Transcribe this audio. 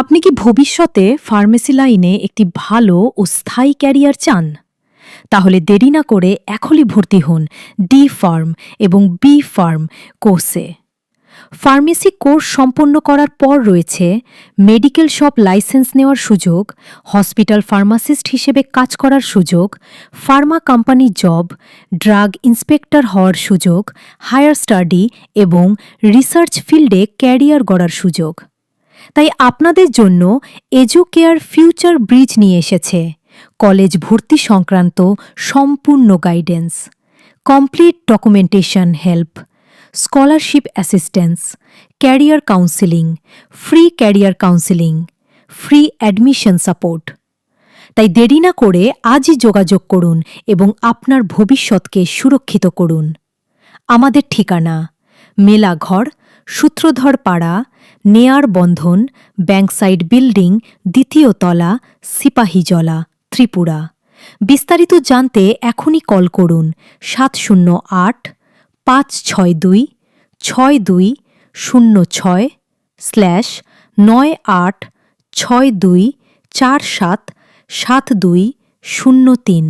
আপনি কি ভবিষ্যতে ফার্মেসি লাইনে একটি ভালো ও স্থায়ী ক্যারিয়ার চান? তাহলে দেরি না করে এখনই ভর্তি হন ডি ফার্ম এবং বি ফার্ম কোর্সে। ফার্মেসি কোর্স সম্পন্ন করার পর রয়েছে মেডিকেল শপ লাইসেন্স নেওয়ার সুযোগ, হসপিটাল ফার্মাসিস্ট হিসেবে কাজ করার সুযোগ, Pharma company job, drug inspector হওয়ার সুযোগ, হায়ার স্টাডি এবং রিসার্চ ফিল্ডে ক্যারিয়ার গড়ার সুযোগ। তাই আপনাদের জন্য এজুকেয়ার ফিউচার ব্রিজ নিয়ে এসেছে কলেজ ভর্তি সংক্রান্ত সম্পূর্ণ guidance, complete documentation help, scholarship assistance, career counselling, free career counselling, free admission support. তাই দেরি না করে আজই যোগাযোগ করুন এবং আপনার ভবিষ্যৎকে সুরক্ষিত করুন। আমাদের ঠিকানা মেলাঘর, সূত্রধর পাড়া, নেয়ার বন্ধন, ব্যাংকসাইড বিল্ডিং, ২য় তলা, সিপাহীজলা, ত্রিপুরা। বিস্তারিত জানতে এখনই কল করুন ৭০৮ ৫৬২৬/৯৮৬২৪৭৭২০৩।